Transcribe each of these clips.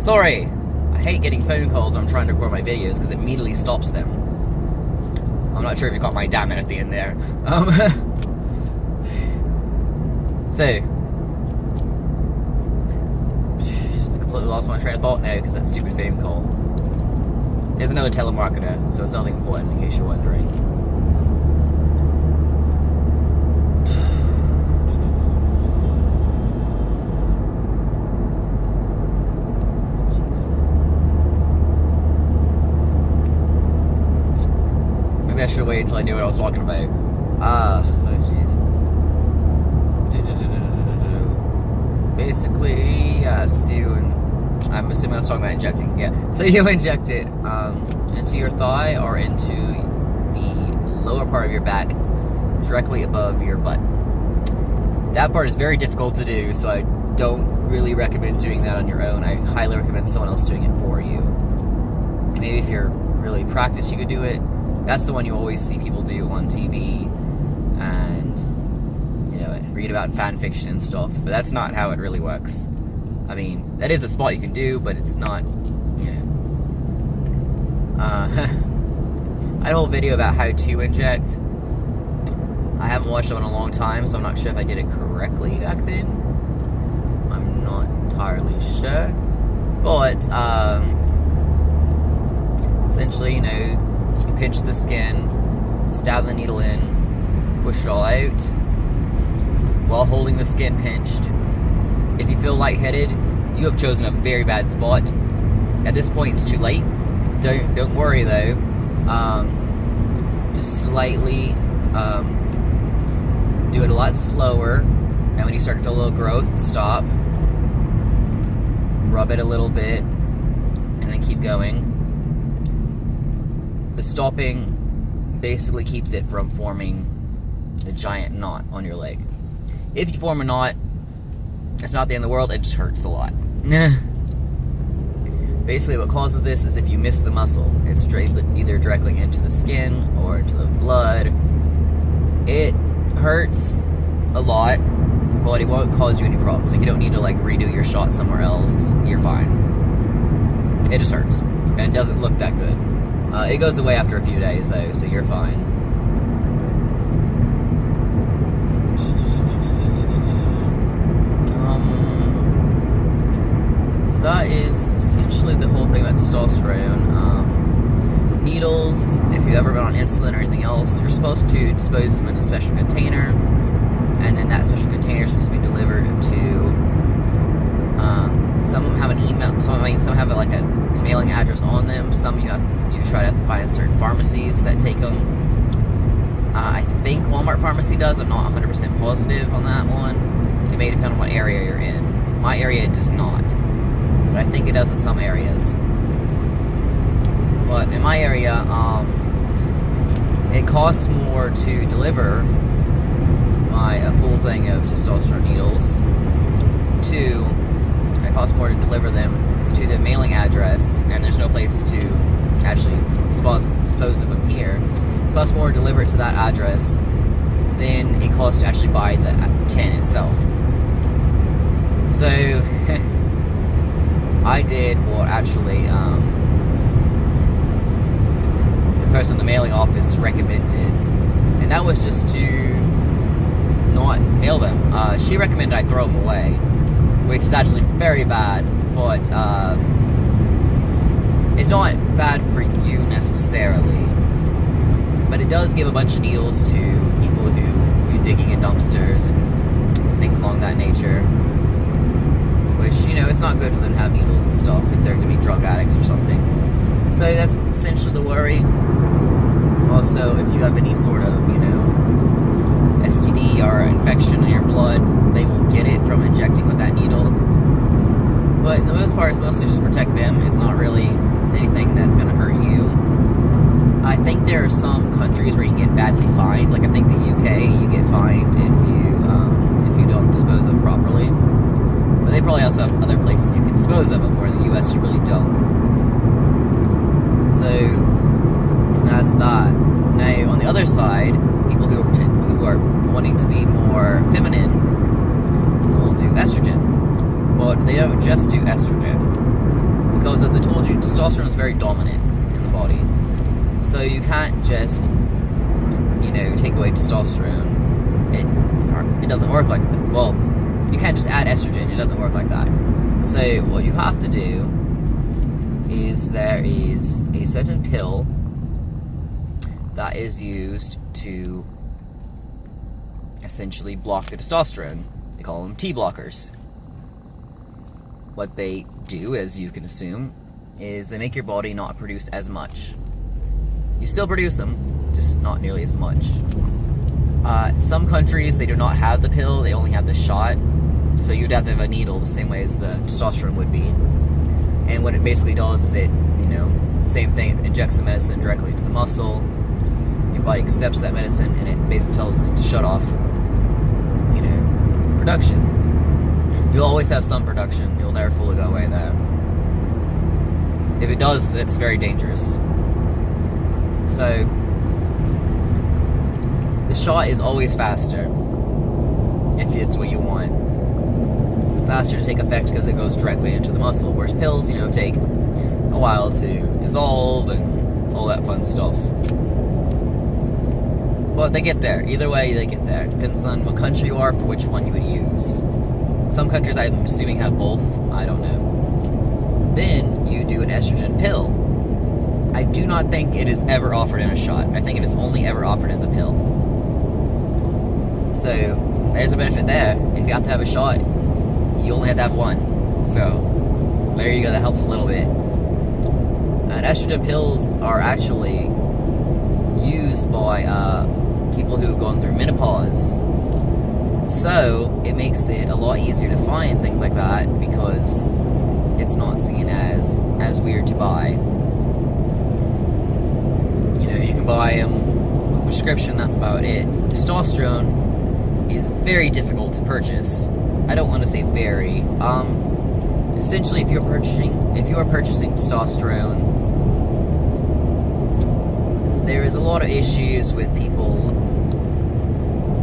Sorry! I hate getting phone calls when I'm trying to record my videos because it immediately stops them. I'm not sure if you got my damn it at the end there. So, I completely lost my train of thought now because that stupid phone call. There's another telemarketer, so it's nothing important in case you're wondering. Maybe I should wait until I knew what I was talking about. Oh jeez. Basically, yes, I'm assuming I was talking about injecting, yeah. So you inject it into your thigh or into the lower part of your back, directly above your butt. That part is very difficult to do, so I don't really recommend doing that on your own. I highly recommend someone else doing it for you. Maybe if you're really practiced, you could do it. That's the one you always see people do on TV and, you know, read about in fan fiction and stuff, but that's not how it really works. I mean, that is a spot you can do, but it's not, you know. I had a whole video about how to inject. I haven't watched it in a long time, so I'm not sure if I did it correctly back then. I'm not entirely sure. But, essentially, you know, you pinch the skin, stab the needle in, push it all out, while holding the skin pinched. If you feel lightheaded, you have chosen a very bad spot. At this point, it's too late. Don't worry though. Just slightly do it a lot slower. And when you start to feel a little growth, stop. Rub it a little bit, and then keep going. The stopping basically keeps it from forming a giant knot on your leg. If you form a knot, it's not the end of the world, it just hurts a lot. Basically what causes this is if you miss the muscle. It's either directly into the skin or into the blood. It hurts a lot, but it won't cause you any problems. Like, you don't need to like redo your shot somewhere else. You're fine. It just hurts. And it doesn't look that good. It goes away after a few days though, so you're fine. That is essentially the whole thing about testosterone. Needles, if you've ever been on insulin or anything else, you're supposed to dispose them in a special container, and then that special container is supposed to be delivered to, some of them have an email, some have like a mailing address on them, some you try to have to find certain pharmacies that take them. I think Walmart Pharmacy does, I'm not 100% positive on that one. It may depend on what area you're in. My area does not. But I think it does in some areas. But in my area, it costs more to deliver a full thing of testosterone needles. It costs more to deliver them to the mailing address, and there's no place to actually dispose of them here. It costs more to deliver it to that address than it costs to actually buy the tin itself. So, I did what actually the person in the mailing office recommended, and that was just to not mail them. She recommended I throw them away, which is actually very bad, but it's not bad for you necessarily, but it does give a bunch of needles to people who are digging in dumpsters and things along that nature. Which, you know, it's not good for them to have needles and stuff if they're going to be drug addicts or something. So that's essentially the worry. Also, if you have any sort of, you know, STD or infection in your blood, they will get it from injecting with that needle. But in the most part, it's mostly just protect them. It's not really anything that's going to hurt you. I think there are some countries where you can get badly fined. Like, I think the UK, you get fined if you don't dispose of them properly. But they probably also have other places you can dispose of them, where in the US you really don't. So, that's that. Now, on the other side, people who are wanting to be more feminine will do estrogen. But they don't just do estrogen. Because as I told you, testosterone is very dominant in the body. So you can't just, take away testosterone. It doesn't work like that. Well, you can't just add estrogen. It doesn't work like that. So what you have to do is there is a certain pill that is used to essentially block the testosterone. They call them T blockers. What they do, as you can assume, is they make your body not produce as much. You still produce them, just not nearly as much. Some countries, they do not have the pill, they only have the shot. So you'd have to have a needle the same way as the testosterone would be. And what it basically does is it, same thing, it injects the medicine directly into the muscle. Your body accepts that medicine and it basically tells us to shut off, production. You'll always have some production, you'll never fully go away there. If it does, it's very dangerous. So, the shot is always faster, if it's what you want. Faster to take effect because it goes directly into the muscle, whereas pills, take a while to dissolve and all that fun stuff. But they get there. Either way, they get there. Depends on what country you are for which one you would use. Some countries, I'm assuming, have both. I don't know. Then you do an estrogen pill. I do not think it is ever offered in a shot. I think it is only ever offered as a pill. So, there's a benefit there. If you have to have a shot, you only have to have one. So, there you go. That helps a little bit. And estrogen pills are actually used by people who've gone through menopause. So, it makes it a lot easier to find things like that because it's not seen as weird to buy. You can buy a prescription, that's about it. Testosterone is very difficult to purchase. I don't want to say very. Essentially, if you are purchasing testosterone, there is a lot of issues with people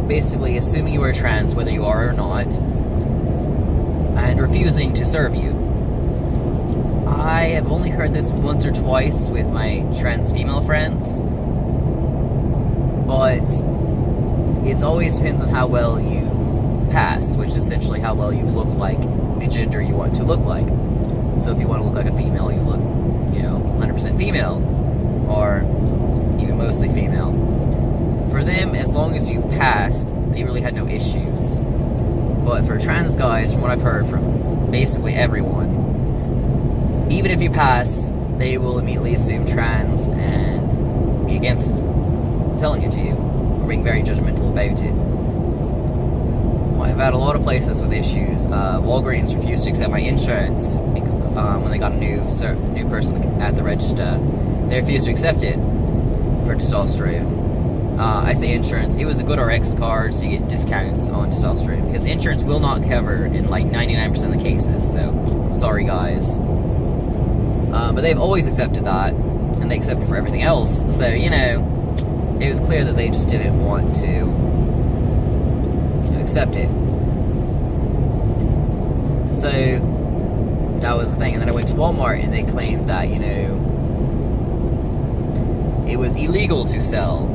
basically assuming you are trans, whether you are or not, and refusing to serve you. I have only heard this once or twice with my trans female friends, but it always depends on how well you pass, which is essentially how well you look like the gender you want to look like. So if you want to look like a female, you look, 100% female, or even mostly female. For them, as long as you passed, they really had no issues. But for trans guys, from what I've heard from basically everyone, even if you pass, they will immediately assume trans and be against selling it to you, or being very judgmental about it. I've had a lot of places with issues. Walgreens refused to accept my insurance when they got a new person at the register. They refused to accept it for testosterone. I say insurance. It was a GoodRx card, so you get discounts on testosterone, because insurance will not cover in like 99% of the cases. So, sorry guys. But they've always accepted that, and they accept it for everything else. So, it was clear that they just didn't want to, accept it. So, that was the thing. And then I went to Walmart, and they claimed that, it was illegal to sell,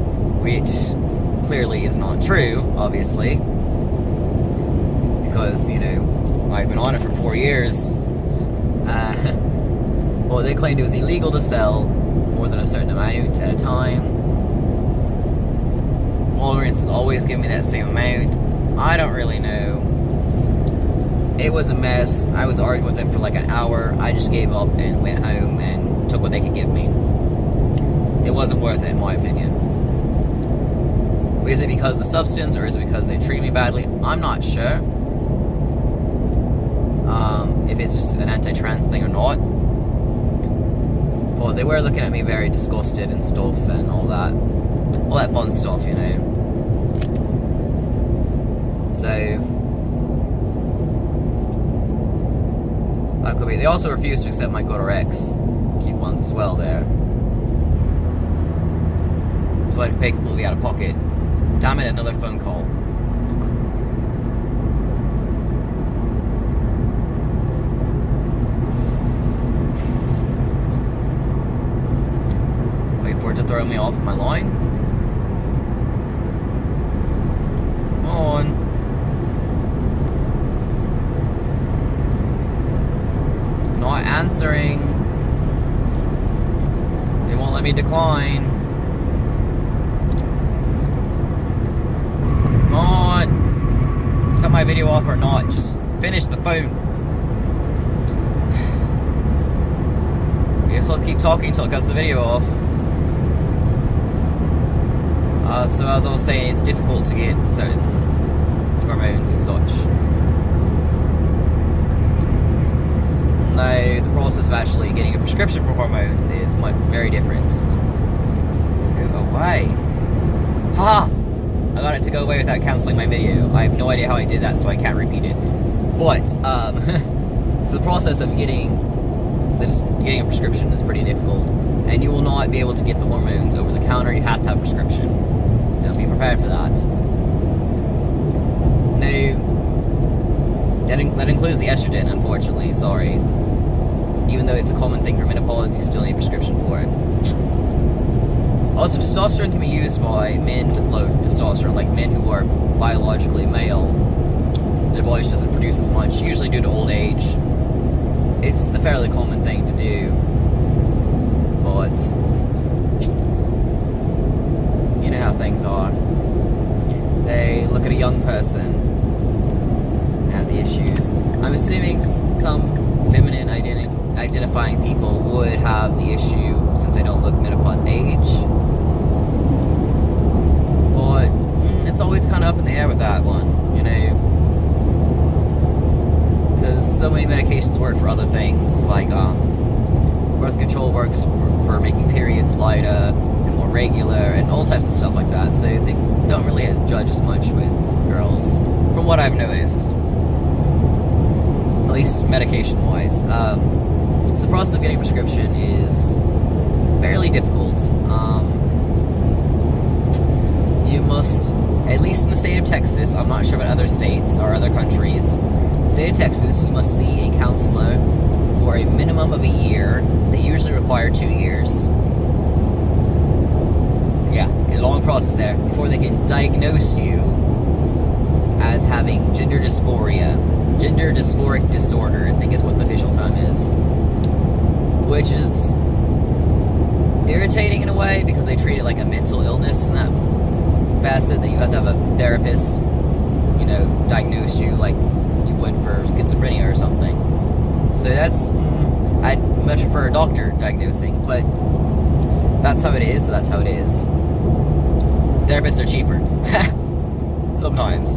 which clearly is not true, obviously. Because, I've been on it for 4 years. Well, they claimed it was illegal to sell more than a certain amount at a time. Walgreens has always given me that same amount. I don't really know. It was a mess. I was arguing with them for like an hour. I just gave up and went home and took what they could give me. It wasn't worth it, in my opinion. Is it because of the substance, or is it because they treated me badly? I'm not sure. If it's just an anti-trans thing or not. But they were looking at me very disgusted and stuff, and all that fun stuff, So, that could be. They also refused to accept my GoodRx coupons as well there. So I had to pay completely out of pocket. Damn it, another phone call. throw me off my line? Come on. Not answering. They won't let me decline. Come on. Cut my video off or not. Just finish the phone. I guess I'll keep talking until it cuts the video off. So as I was saying, it's difficult to get certain hormones and such. Now, the process of actually getting a prescription for hormones is very different. Go away. Ha! I got it to go away without cancelling my video. I have no idea how I did that, so I can't repeat it. But, so the process of getting a prescription is pretty difficult. And you will not be able to get the hormones over the counter. You have to have a prescription. So be prepared for that. Now, that includes the estrogen, unfortunately, sorry. Even though it's a common thing for menopause, you still need a prescription for it. Also, testosterone can be used by men with low testosterone, like men who are biologically male. Their bodies doesn't produce as much, usually due to old age. It's a fairly common thing to do. But you know how things are. They look at a young person and have the issues. I'm assuming some feminine identifying people would have the issue since they don't look menopause age. But it's always kind of up in the air with that one, you know. Because so many medications work for other things, like birth control works for making periods lighter and more regular and all types of stuff like that, so they don't really judge as much with girls, from what I've noticed. At least medication-wise. So the process of getting a prescription is fairly difficult. You must, at least in the state of Texas, I'm not sure about other states or other countries, in the state of Texas, you must see a counselor for a minimum of a year. They usually require 2 years. Yeah, a long process there before they can diagnose you as having gender dysphoria. Gender dysphoric disorder, I think is what the official term is. Which is irritating in a way because they treat it like a mental illness in that facet, that you have to have a therapist, you know, diagnose you like you would for schizophrenia or something. So that's, I'd much prefer a doctor diagnosing, but that's how it is, so that's how it is. Therapists are cheaper. Sometimes.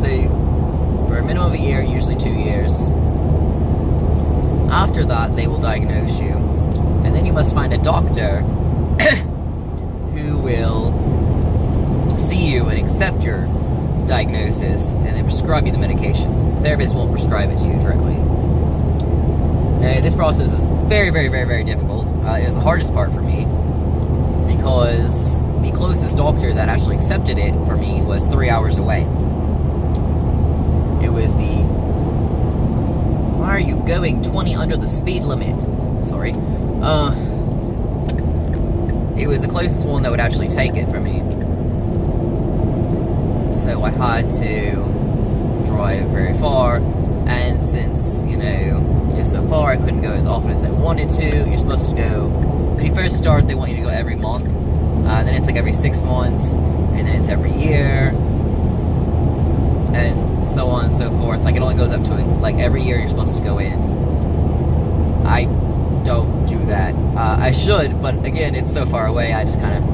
So, for a minimum of a year, usually 2 years. After that, they will diagnose you. And then you must find a doctor who will see you and accept your diagnosis and then prescribe you the medication. The therapist won't prescribe it to you directly. Now, this process is very, very, very, very difficult. It was the hardest part for me because the closest doctor that actually accepted it for me was 3 hours away. It was the... Why are you going 20 under the speed limit? Sorry. It was the closest one that would actually take it for me. So I had to drive very far, and since, you know, just so far I couldn't go as often as I wanted to. You're supposed to go, when you first start, they want you to go every month. Then it's like every 6 months, and then it's every year, and so on and so forth. Like, it only goes up to it. Like, every year you're supposed to go in. I don't do that. I should, but again, it's so far away, I just kind of,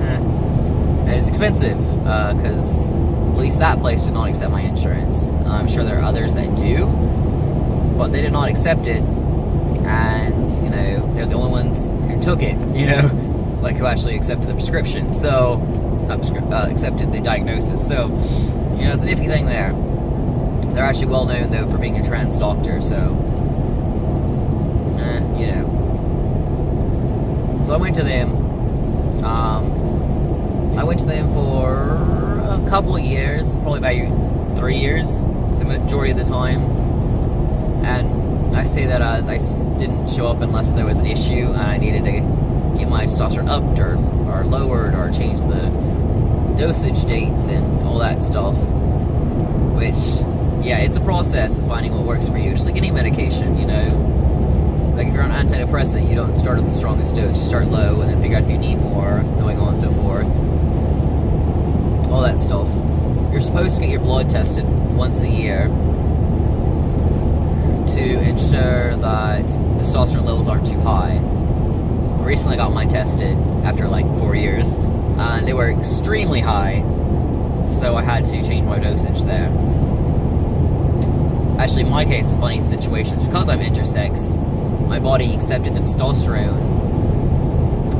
And it's expensive, because at least that place did not accept my insurance. I'm sure there are others that do, but they did not accept it, and, you know, they're the only ones who took it, you know, like, who actually accepted the prescription, so, accepted the diagnosis, so, you know, it's an iffy thing there. They're actually well known, though, for being a trans doctor, so, you know. So I went to them. I went to them for a couple of years, probably about 3 years, the majority of the time. And I say that as I didn't show up unless there was an issue and I needed to get my testosterone upped or lowered, or change the dosage dates and all that stuff. Which, yeah, it's a process of finding what works for you, just like any medication, you know. Like if you're on antidepressant, you don't start at the strongest dose. You start low and then figure out if you need more, going on and so forth. All that stuff. You're supposed to get your blood tested once a year to ensure that testosterone levels aren't too high. Recently I got mine tested after like 4 years, and they were extremely high, so I had to change my dosage there. Actually, in my case, the funny situation is because I'm intersex, my body accepted the testosterone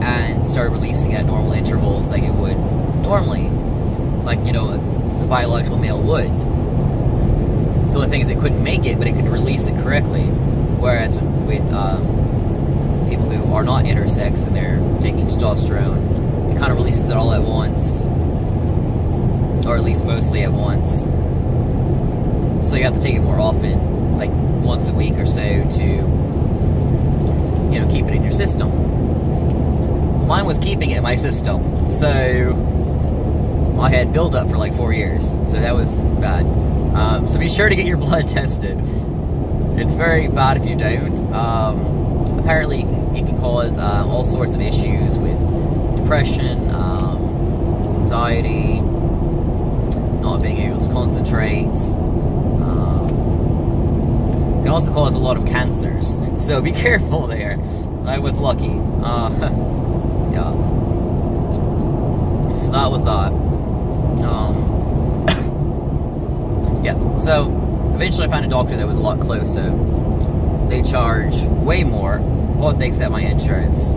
and started releasing it at normal intervals like it would normally, like, you know, a biological male would. The only thing is it couldn't make it, but it could release it correctly. Whereas with people who are not intersex and they're taking testosterone, it kind of releases it all at once, or at least mostly at once. So you have to take it more often, like once a week or so, to, you know, keep it in your system. Mine was keeping it in my system, so I had buildup for like 4 years, so that was bad. So be sure to get your blood tested. It's very bad if you don't. Apparently it can cause all sorts of issues with depression, anxiety, not being able to concentrate. It can also cause a lot of cancers, so be careful there. I was lucky. Yeah. So that was that. Yeah, so eventually I found a doctor that was a lot closer. They charge way more, but they accept my insurance.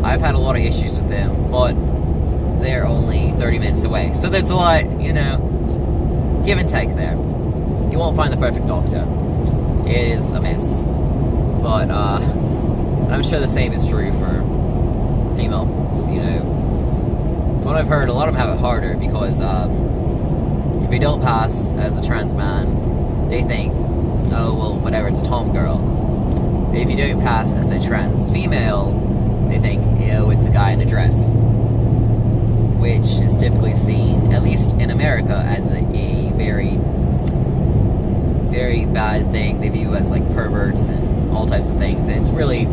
I've had a lot of issues with them, but they're only 30 minutes away. So there's a lot, you know, give and take there. You won't find the perfect doctor. It is a mess. But I'm sure the same is true for females, you know. From what I've heard, a lot of them have it harder because if you don't pass as a trans man, they think, oh, well, whatever, it's a tom girl. If you don't pass as a trans female, they think, oh, it's a guy in a dress. Which is typically seen, at least in America, as a very, very bad thing. They view as like perverts and all types of things, and it's really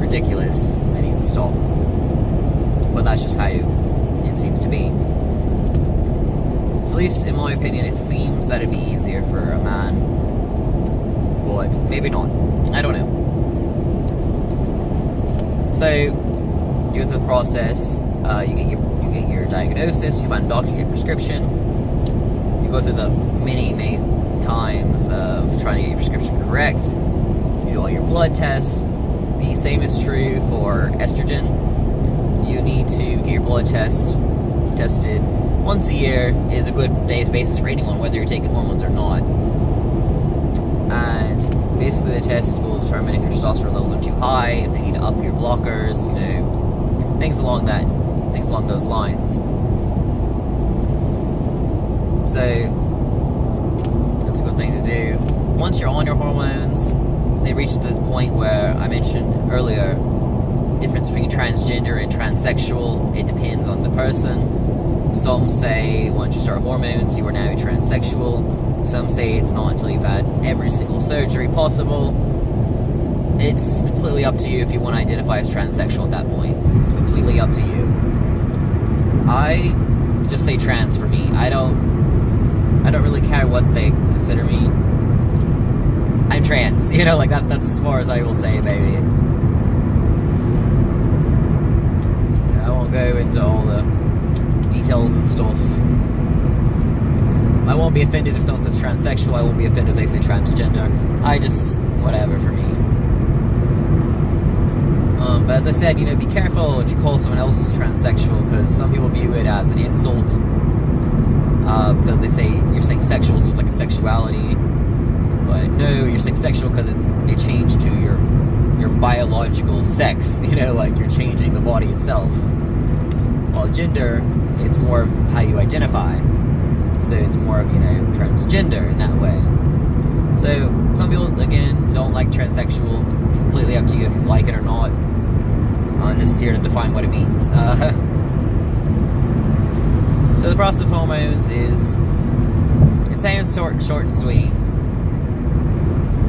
ridiculous. It needs to stop. But that's just how it seems to be. So at least in my opinion, it seems that it'd be easier for a man, but maybe not. I don't know. So you go through the process. You get your diagnosis. You find a doctor. You get a prescription. You go through the many times of trying to get your prescription correct. You do all your blood tests. The same is true for estrogen. You need to get your blood tested once a year. Is a good basis for anyone, whether you're taking hormones or not. And basically the test will determine if your testosterone levels are too high, if they need to up your blockers, you know, things along those lines. So that's a good thing to do. Once you're on your hormones, they reach this point where I mentioned earlier, difference between transgender and transsexual. It depends on the person. Some say once you start hormones, you are now transsexual. Some say it's not until you've had every single surgery possible. It's completely up to you if you want to identify as transsexual at that point. Completely up to you. I just say trans for me. I don't really care what they consider me. I'm trans, you know, like that's as far as I will say about it. Yeah, I won't go into all the details and stuff. I won't be offended if someone says transsexual. I won't be offended if they say transgender. I just, whatever for me. But as I said, you know, be careful if you call someone else transsexual, because some people view it as an insult. Because they say you're saying sexual, so it's like a sexuality. But no, you're saying sexual because it changed to your biological sex. You know, like you're changing the body itself. While gender, it's more of how you identify. So it's more of, you know, transgender in that way. So some people, again, don't like transsexual. Completely up to you if you like it or not. I'm just here to define what it means. So the process of hormones is, it sounds short and sweet,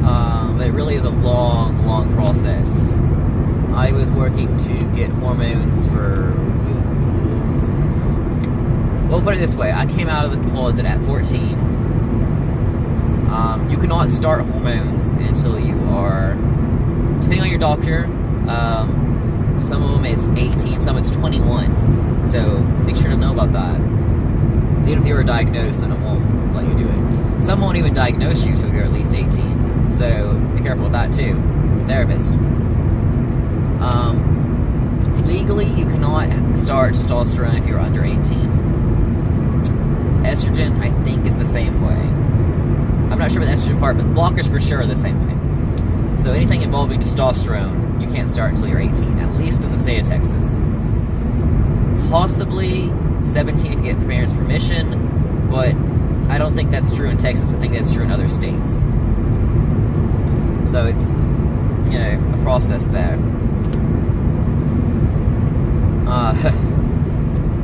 but it really is a long process. I was working to get hormones for, well, put it this way, I came out of the closet at 14. You cannot start hormones until you are, depending on your doctor, some of them it's 18, some it's 21. So make sure to know about that. Even if you were diagnosed, then it won't let you do it. Some won't even diagnose you until you're at least 18. So be careful with that too. Therapist. Legally, you cannot start testosterone if you're under 18. Estrogen, I think, is the same way. I'm not sure about the estrogen part, but the blockers for sure are the same way. So anything involving testosterone, you can't start until you're 18, at least in the state of Texas. Possibly 17 if you get parents' permission, but I don't think that's true in Texas. I think that's true in other states. So it's, you know, a process there.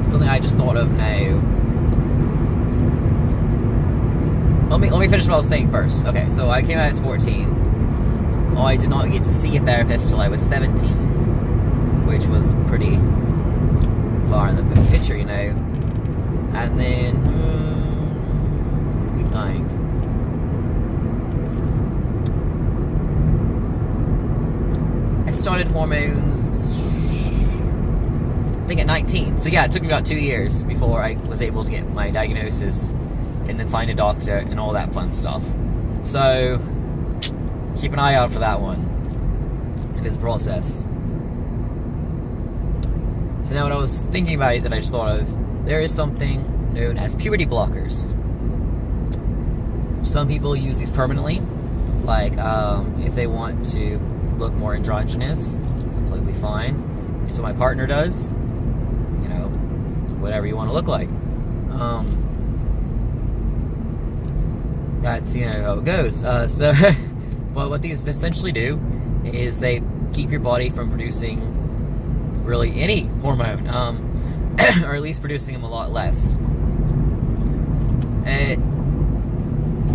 Something I just thought of now. Let me finish what I was saying first. Okay, so I came out as 14. Oh, I did not get to see a therapist till I was 17, which was pretty far in the picture, you know. And then, we think. I started hormones, I think at 19. So yeah, it took me about 2 years before I was able to get my diagnosis and then find a doctor and all that fun stuff. So keep an eye out for that one. It is a process. So now what I was thinking about that I just thought of, there is something known as puberty blockers. Some people use these permanently, like if they want to look more androgynous, completely fine. So my partner does, you know, whatever you want to look like. That's, you know, how it goes. So, well, what these essentially do is they keep your body from producing really any hormone, or at least producing them a lot less. It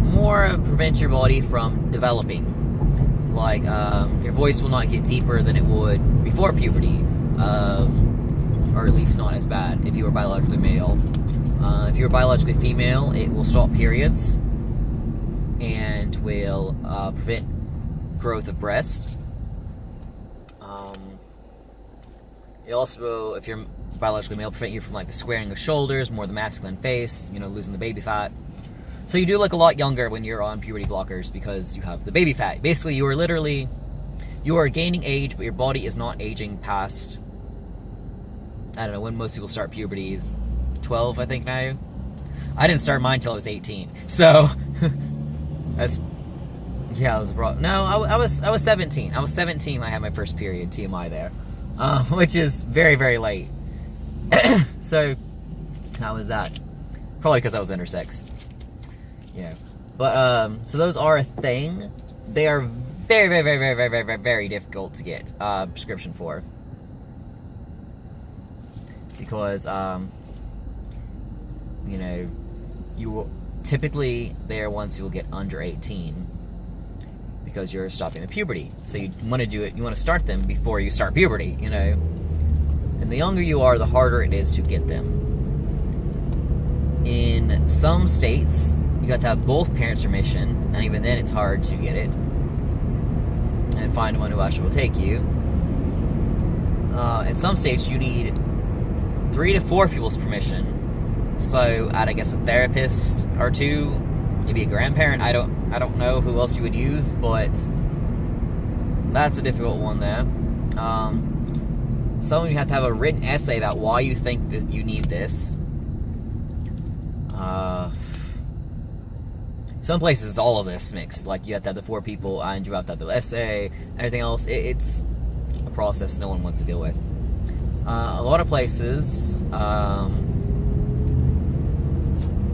more prevents your body from developing. Like, your voice will not get deeper than it would before puberty, or at least not as bad if you were biologically male. If you're biologically female, it will stop periods and will prevent growth of breast. It also, if you're biologically male, prevent you from like the squaring of shoulders, more the masculine face, you know, losing the baby fat. So you do look a lot younger when you're on puberty blockers because you have the baby fat. Basically, you are gaining age, but your body is not aging past, I don't know, when most people start puberty is 12, I think now. I didn't start mine till I was 18. So that's, yeah, I was brought. No, I was 17. I was 17 when I had my first period. TMI there, which is very, very late. So how was that? Probably because I was intersex. You know, but so those are a thing. They are very, very, very, very, very, very, very, very difficult to get prescription for because you know, you will typically they are ones who will get under 18 because you're stopping the puberty. So you want to do it. You want to start them before you start puberty. You know, and the younger you are, the harder it is to get them. In some states, you got to have both parents' permission, and even then it's hard to get it and find one who actually will take you. In some states, you need 3 to 4 people's permission. So, I guess a therapist or 2, maybe a grandparent. I don't know who else you would use, but that's a difficult one there. Some of you have to have a written essay about why you think that you need this. Some places it's all of this mixed. Like you have to have the 4 people and you have to have the essay, everything else. It's a process no one wants to deal with. A lot of places,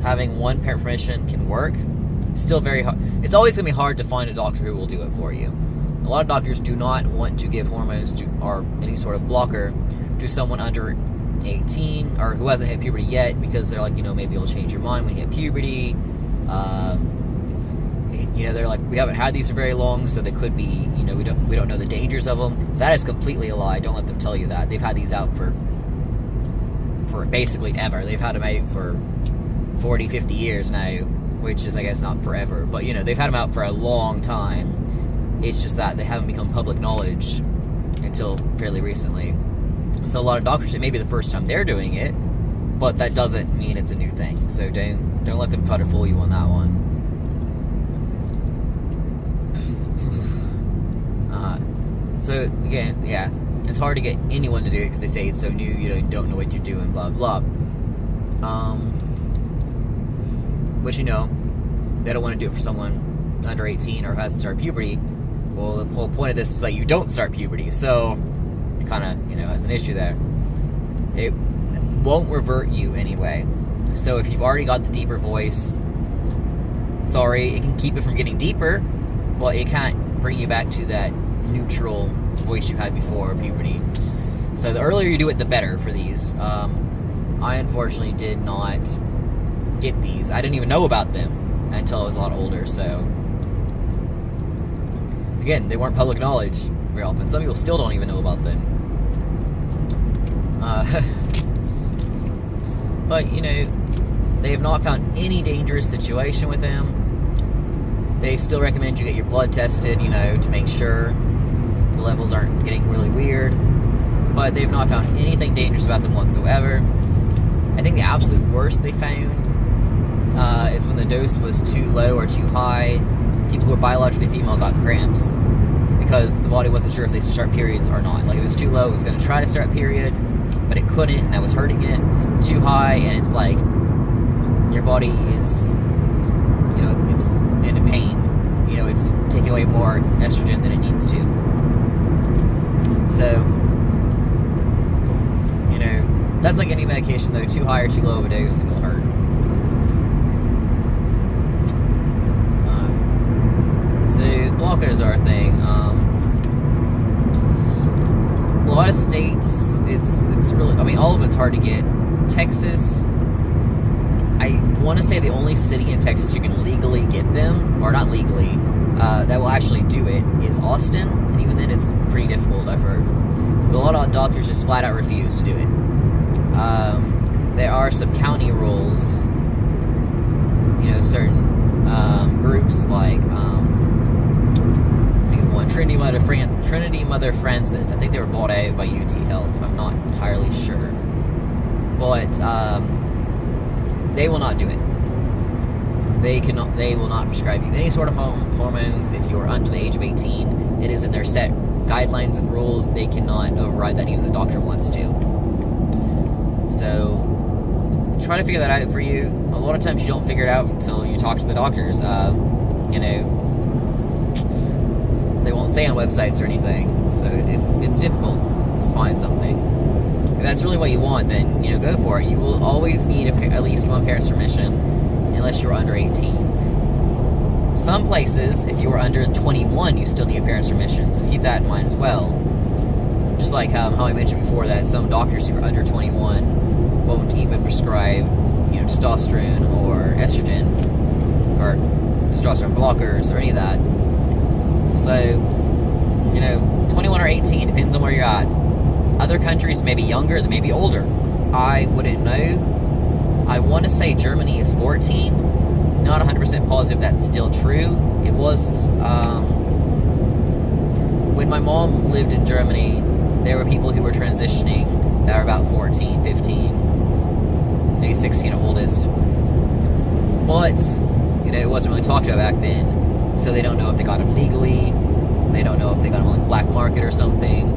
having one parent permission can work. Still very hard. It's always going to be hard to find a doctor who will do it for you. a lot of doctors do not want to give hormones or any sort of blocker to someone under 18 or who hasn't hit puberty yet, because they're like, maybe it'll change your mind when you hit puberty. They're like, we haven't had these for very long, so they could be, we don't know the dangers of them. That is completely a lie. Don't let them tell you that. They've had these out for basically ever. They've had them out for 40, 50 years now, which is, I guess, not forever, but they've had them out for a long time. It's just that they haven't become public knowledge until fairly recently. So a lot of doctors, it may be the first time they're doing it, but that doesn't mean it's a new thing. So don't let them try to fool you on that one. So again, yeah, it's hard to get anyone to do it because they say it's so new, you don't know what you're doing, blah blah. But they don't want to do it for someone under 18 or who hasn't started puberty. Well, the whole point of this is that you don't start puberty, so it kind of has an issue there. It won't revert you anyway. So if you've already got the deeper voice, sorry, it can keep it from getting deeper, but it can't bring you back to that neutral voice you had before puberty. So the earlier you do it, the better for these. I unfortunately did not get these. I didn't even know about them until I was a lot older, so again, they weren't public knowledge very often. Some people still don't even know about them. But they have not found any dangerous situation with them. They still recommend you get your blood tested, to make sure the levels aren't getting really weird. But they've not found anything dangerous about them whatsoever. I think the absolute worst they found is when the dose was too low or too high. People who are biologically female got cramps because the body wasn't sure if they should start periods or not. Like, if it was too low, it was going to try to start a period, but it couldn't, and that was hurting it. Too high, and it's like your body is, it's in pain. It's taking away more estrogen than it needs to. So, that's like any medication, though. Too high or too low of a dose, it will hurt. So, blockers are a thing. A lot of states, it's really, all of it's hard to get. Texas, I want to say the only city in Texas you can legally get them, or not legally, that will actually do it, is Austin, and even then it's pretty difficult, I've heard. But a lot of doctors just flat out refuse to do it. There are some county rules, certain groups like, I think of one, Trinity Mother Francis. I think they were bought out by UT Health, I'm not entirely sure. But they will not do it. They will not prescribe you any sort of hormones if you are under the age of 18. It is in their set guidelines and rules. They cannot override that, even if the doctor wants to. So try to figure that out for you. A lot of times you don't figure it out until you talk to the doctors. They won't say on websites or anything, so it's difficult to find something. If that's really what you want, then go for it. You will always need at least one parent's permission, unless you're under 18. Some places, if you are under 21, you still need a parent's permission, so keep that in mind as well. Just like how I mentioned before, that some doctors who are under 21 won't even prescribe, testosterone or estrogen or testosterone blockers or any of that. So, 21 or 18, depends on where you're at. Other countries may be younger, they may be older. I wouldn't know. I want to say Germany is 14. Not 100% positive that's still true. It was, when my mom lived in Germany, there were people who were transitioning that were about 14, 15, maybe 16 at oldest. But, it wasn't really talked about back then, so they don't know if they got them legally. They don't know if they got them on the black market or something.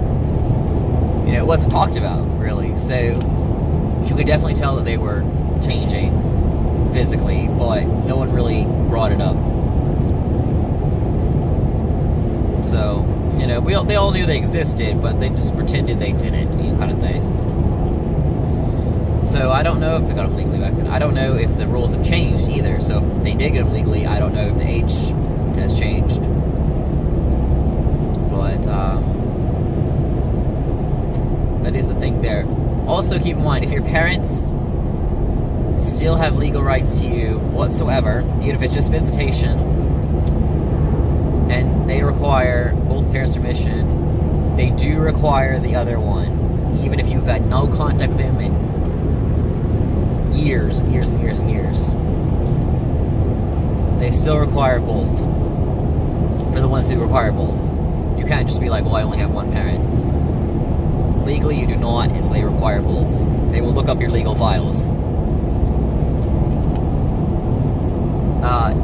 It wasn't talked about, really. So, you could definitely tell that they were changing physically, but no one really brought it up. So, they all knew they existed, but they just pretended they didn't, kind of thing. So, I don't know if they got them legally back then. I don't know if the rules have changed either. So, if they did get them legally, I don't know if the age has changed. But that is the thing there. Also, keep in mind, if your parents still have legal rights to you whatsoever, even if it's just visitation, and they require both parents' permission, they do require the other one, even if you've had no contact with them in years and years and years and years. They still require both. For the ones who require both. You can't just be like, well, I only have one parent. Legally, you do not, and so they require both. They will look up your legal files.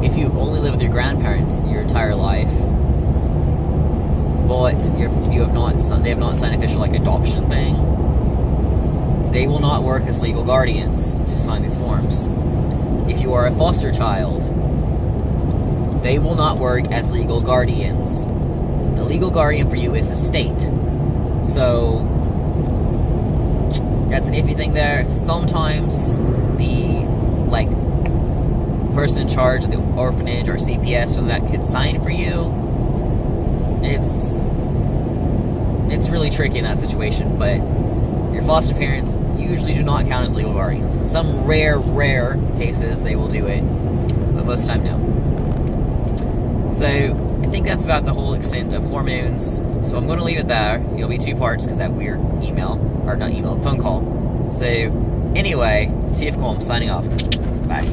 If you've only lived with your grandparents your entire life, but they have not signed official like adoption thing, they will not work as legal guardians to sign these forms. If you are a foster child, they will not work as legal guardians. The legal guardian for you is the state. So that's an iffy thing there. Sometimes the person in charge of the orphanage or CPS or that could sign for you. It's really tricky in that situation, but your foster parents usually do not count as legal guardians. In some rare cases, they will do it, but most of the time, no. So, I think that's about the whole extent of hormones. So I'm going to leave it there. It'll be 2 parts because that weird phone call. So, anyway, TF Colm signing off. Bye.